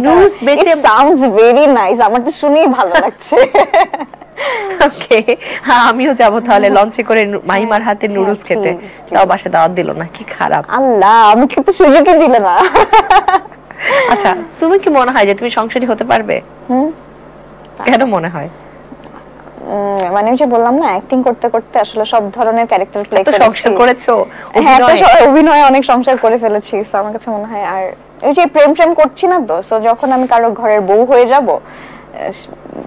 Noodles বেচে sounds very nice, আমার তো শুনেই ভালো লাগছে। ওকে, আমিও যাব তাহলে লঞ্চে করে মাহিমার হাতে নুডলস খেতে। তাও বাসা দাওয়াত দিল না, কি খারাপ। আল্লাহ, আমি খেতে সুযোগই দিলে না। আচ্ছা, তুমি কি মনে হয় যে তুমি সংসারী হতে পারবে? কেন মনে হয়? মানে যে বললাম না, অ্যাক্টিং করতে করতে আসলে সব ধরনের ক্যারেক্টার প্লে করে সংসার করেছো, হ্যাঁ অভিনয় অনেক সংসার করে ফেলেছি। সো আমার কাছে মনে হয়, আর ওই যে প্রেম করছি না তো, সো যখন আমি কারো ঘরের বউ হয়ে যাব,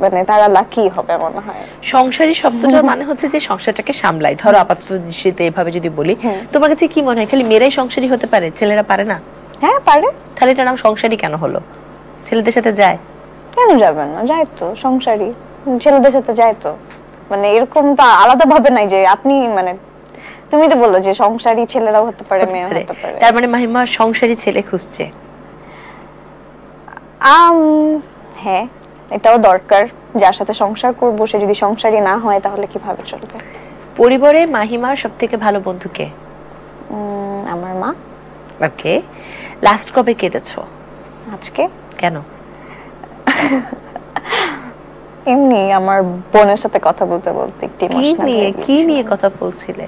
মানে তারা লাকি হবে মনে হয়। সংসারী শব্দটার মানে হচ্ছে যে সংসারটাকে সামলাই। ধরো আপাতত দৃষ্টিতে এভাবে যদি বলি, তোমার কাছে কি মনে হয় খালি মেয়েরাই সংসারী হতে পারে, ছেলেরা পারে না? হ্যাঁ পারে। তাহলে এটার নাম সংসারী কেন হলো? ছেলেদের সাথে যায়? কেন যাবে না, যায় তো, সংসারী ছেলেদের সাথে যায় তো। মানে এরকম তো আলাদা ভাবে নাই যে আপনি, মানে তুমি তো বললো যে সংসারী ছেলেরাও হতে পারে, মেয়েও হতে পারে। তার মানে মাহিমা সংসারী ছেলে খুঁজছে? হ্যাঁ, এটাও দরকার। যার সাথে সংসার করব সে যদি সংসারী না হয় তাহলে কিভাবে চলবে? পরিবারে মাহিমার সবথেকে ভালো বন্ধু কে? আমার মা। ওকে, লাস্ট কবে কেঁদেছো? আজকে। কেন? এমনি আমার বোনের সাথে কথা বলতে বলতে একটু ইমোশনাল হয়ে গেছি। কি নিয়ে কথা বলছিলে?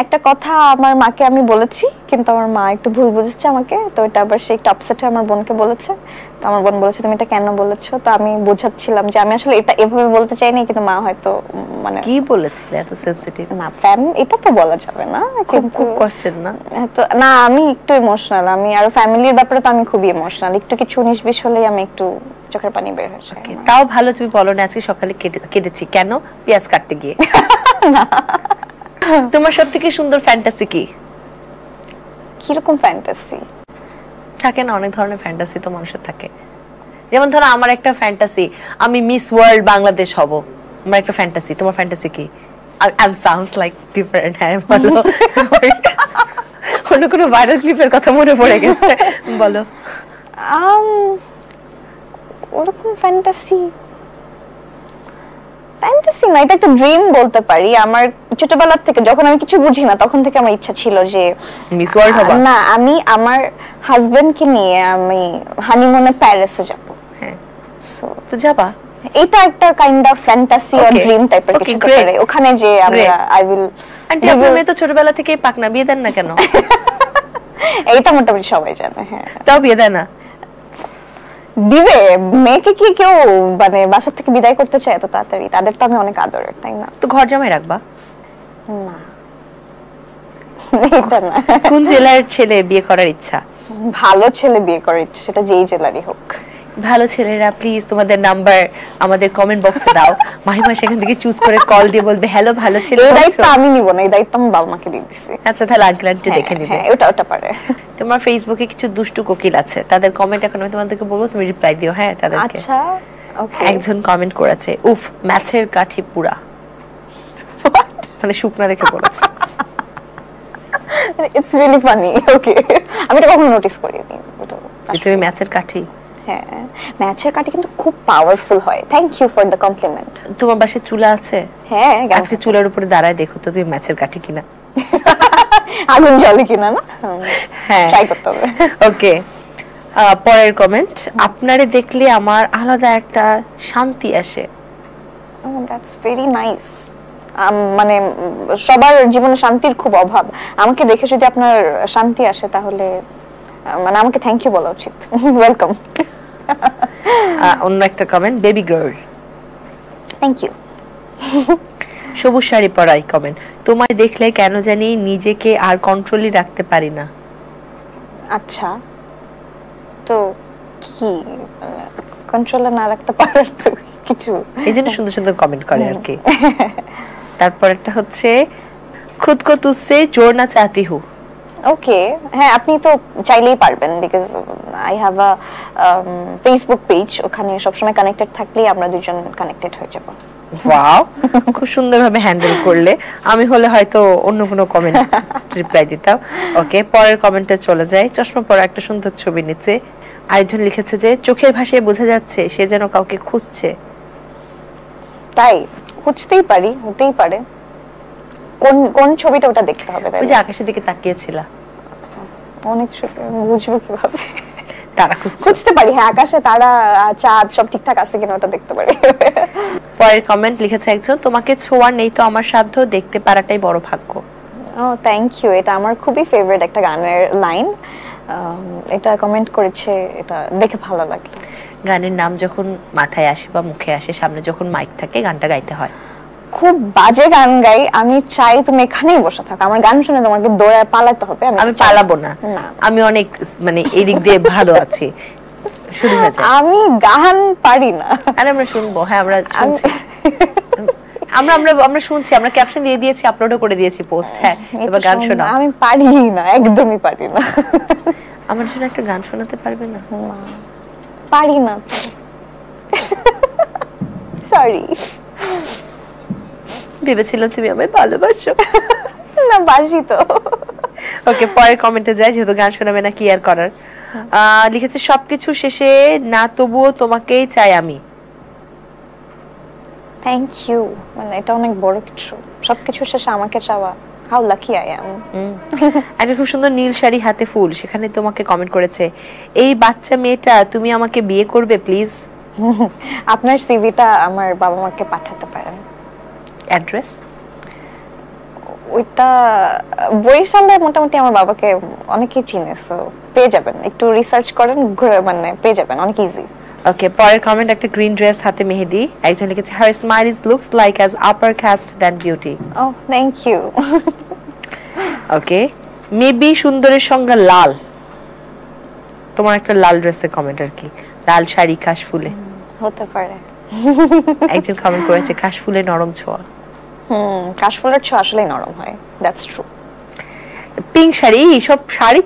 একটা কথা আমার মাকে আমি বলেছি, কিন্তু আমার মা একটু ভুল বুঝেছে আমাকে, তো এটা আবার সে একটু আপসেট হয়ে আমার বোনকে বলেছে। তো আমার বোন বলেছে তুমি এটা কেন বলেছো, তো আমি বোঝাচ্ছিলাম যে আমি আসলে এটা এভাবে বলতে চাইনি, কিন্তু মা হয়তো মানে কি বলেছিলে এত সেনসিটিভ? না এটা তো বলা যাবে না, খুব কষ্টের না? তো না, আমি একটু ইমোশনাল, আমি আর ফ্যামিলির ব্যাপারে তো আমি খুবই ইমোশনাল, একটু কিছু 19-20 হলেই আমি একটু চোখের পানি বের হয়ে যায়। তাও ভালো তুমি বলো না আজকে সকালে কেঁদেছি কেন? পেঁয়াজ কাটতে গিয়ে? তোমার সবথেকে সুন্দর ফ্যান্টাসি কি? কিরকম ফ্যান্টাসি থাকে না, অনেক ধরনের ফ্যান্টাসি তো মানুষের থাকে। যেমন ধরো আমার একটা ফ্যান্টাসি, আমি মিস ওয়ার্ল্ড বাংলাদেশ হব, আমার একটা ফ্যান্টাসি। তোমার ফ্যান্টাসি কি? I sounds like different. হ্যাঁ বলো। অন্য কোনো ভাইরাল ক্লিপের কথা মনে পড়ে গেছে, বলো। ওরকম ফ্যান্টাসি না, এটা একটা ড্রিম বলতে পারি। আমার ছোটবেলা থেকে যখন আমি কিছু বুঝি না তখন থেকে আমার ইচ্ছা ছিল যে মিস ওয়ার্ল্ড হব। না, আমি আমার হাজবেন্ডকে নিয়ে আমি হানিমুনে প্যারিসে যাব। হ্যাঁ, সো তো যাবা। এটা একটা kind of fantasy or dream টাইপের কিছু করে ওখানে যে আমরা আই উইল। আন্টি আপনার মেয়ে তো ছোটবেলা থেকেই পাকনা, বিয়ে দেন না কেন? এইটা মোটামুটি সবাই জানে। হ্যাঁ, তাও বিয়ে দেয় না? দিবে। মেয়েকে কি কেউ মানে বাসা থেকে বিদায় করতে চায় এত তাড়াতাড়ি? তাদের তো আমি অনেক আদরের, তাই না? তো ঘর জামাই রাখবা না, এটা না। কোন জেলার ছেলে বিয়ে করার ইচ্ছা? ভালো ছেলে বিয়ে করার ইচ্ছা, সেটা যেই জেলারই হোক। ভালো ছেলেরা প্লিজ তোমাদের নাম্বার আমাদের কমেন্ট বক্সে দাও। মাহিমা সেখান থেকে চুজ করে কল দিয়ে বলবে হ্যালো ভালো ছেলে। এই দায়িত্ব আমি নিব না, এই দায়িত্ব আমি বাবা মাকে দিয়ে দিছি। আচ্ছা, তাহলে আঙ্কেল আন্টি দেখে নিবে। হ্যাঁ, ওটা পারে। তোমার ফেসবুকে কিছু দুষ্টু কোকিল আছে, তাদের কমেন্ট এখন আমি তোমাদেরকে বলবো, তুমি রিপ্লাই দিও। হ্যাঁ তাদেরকে। আচ্ছা, ওকে। একজন কমেন্ট করেছে, উফ ম্যাচের কাঠি পুরা, মানে শুকনা দেখে বলেছে। It's really funny. ওকে, আমি এটা কখনো নোটিস করিনি। তুমি ম্যাচের কাঠি? হ্যাঁ, ম্যাচের কাঠি কিন্তু খুব পাওয়ারফুল হয়। Thank you for the compliment. তোমার বাসায় চুলা আছে? হ্যাঁ, আজকে চুলার উপরে দাঁড়ায় দেখো তো তুমি ম্যাচের কাঠি কিনা। আগুন জ্বলে কিনা না? হ্যাঁ, ট্রাই করতে হবে। ওকে, পরের কমেন্ট, আপনারে দেখলে আমার আলাদা একটা শান্তি আসে। That's very nice. মানে সবার জীবনে শান্তির খুব অভাব, আমাকে দেখে যদি আপনার শান্তি আসে তাহলে মানে আমাকে থ্যাংক ইউ বলা উচিত। ওয়েলকাম। অন্য একটা comment, baby girl. Thank you. সবুজ শাড়ি পরাই কমেন্ট, তোমায় দেখলে কেন জানি নিজেকে আর কন্ট্রোলই রাখতে পারি না। আচ্ছা, তো কি কন্ট্রোলে না রাখতে পারার তো কিছু, এইজন্য সুন্দর সুন্দর কমেন্ট করে আর কি। তারপর একটা হচ্ছে, খুদ কো তুসসে জোড়না চাহতি হু। ওকে, হ্যাঁ আপনি তো চাইলেই পারবেন, because I have a Facebook page, ওখানে সবসময় কানেক্টেড থাকলেই আমরা দুজন কানেক্টেড হয়ে যাব। ওয়াও, খুব সুন্দরভাবে হ্যান্ডেল করলে। আমি হলে হয়তো অন্য কোনো কমেন্ট রিপ্লাই দিতাম। ওকে, পরের কমেন্টে চলে যায়। চশমা পরা একটা সুন্দর ছবি নিচে আরেকজন লিখেছে যে চোখের ভাষায় বোঝা যাচ্ছে সে যেন কাউকে খুঁজছে। তাই খুঁজতেই পারি, হতেই পারে। কোন কোন ছবিটা ওটা দেখতে হবে? ওই যে আকাশের দিকে তাকিয়েছিলা। অনেক বুঝবো কিভাবে? তারা খুঁজছো? খুঁজতে পারি, হ্যাঁ, আকাশে তারা চাঁদ সব ঠিকঠাক আছে কিনা ওটা দেখতে পারি। পরের কমেন্ট লিখেছে একজন, তোমাকে ছোঁয়ার নেই তো আমার সাধ্য, দেখতে পারাটাই বড় ভাগ্য। ও থ্যাংক ইউ, এটা আমার খুবই ফেভারিট একটা গানের লাইন। এটা কমেন্ট করেছে, এটা দেখে ভালো লাগলো। গানের নাম যখন মাথায় আসে বা মুখে আসে, সামনে যখন মাইক থাকে, গানটা গাইতে হয়। খুব বাজে গান গাই, আমি চাই তুমি এখানেই বসে থাকো, আমার গান শুনে তোমাকে দৌড়ায় পালাতে হবে। আমি পালাবো না, না। আমি অনেক মানে এই দিক দিয়ে ভালো আছি। শুরু হয়ে যায়। আমি গান পারি না। আরে আমরা শুনবো, হ্যাঁ আমরা শুনছি। আমরা আমরা আমরা শুনছি, আমরা ক্যাপশন দিয়ে দিয়েছি, আপলোডও করে দিয়েছি পোস্ট। হ্যাঁ, এবার গান শোনাও। আমি পারি না, একদমই পারি না। আমার জন্য একটা গান শোনাতে পারবে না? পারি না, সরি। ভেবেছিলাম তুমি আমায় ভালোবাসো। না, বাসি তো। ওকে, পরের কমেন্টে যাই, যেহেতু গান শোনাবে না কি আর করার। লিখেছে, সবকিছু শেষে না তবুও তোমাকেই চাই আমি। থ্যাংক ইউ, মানে এটা অনেক বড় কিছু, সবকিছু শেষে আমাকে চাওয়া। How lucky I am. একটা খুব সুন্দর নীল শাড়ি, হাতে ফুল, সেখানে তোমাকে কমেন্ট করেছে, এই বাচ্চা মেয়েটা, তুমি আমাকে বিয়ে করবে প্লিজ? আপনার সিভিটা আমার বাবা মাকে পাঠাতে পারেন। অ্যাড্রেস? ওইটা বরিশালে মোটামুটি আমার বাবাকে অনেকেই চিনে, সো পেয়ে যাবেন, একটু রিসার্চ করেন, ঘুরে মানে পেয়ে যাবেন, অনেক ইজি। ওকে, পরের কমেন্ট একটা গ্রিন ড্রেস, হাতে মেহেদি, একজন লিখেছে, her smile is looks like as upper caste than beauty. Oh thank you. Okay, maybe সুন্দরের সংজ্ঞা লাল। তোমার একটা লাল ড্রেসের কমেন্ট আর কি, লাল শাড়ি কাশফুলে। হতে পারে। একজন কমেন্ট করেছে, কাশফুলে নরম ছোঁয়া। কাশফুলের ছোঁয়া আসলেই নরম হয়, দ্যাটস ট্রু। পিঙ্ক শাড়ি, সব শাড়ি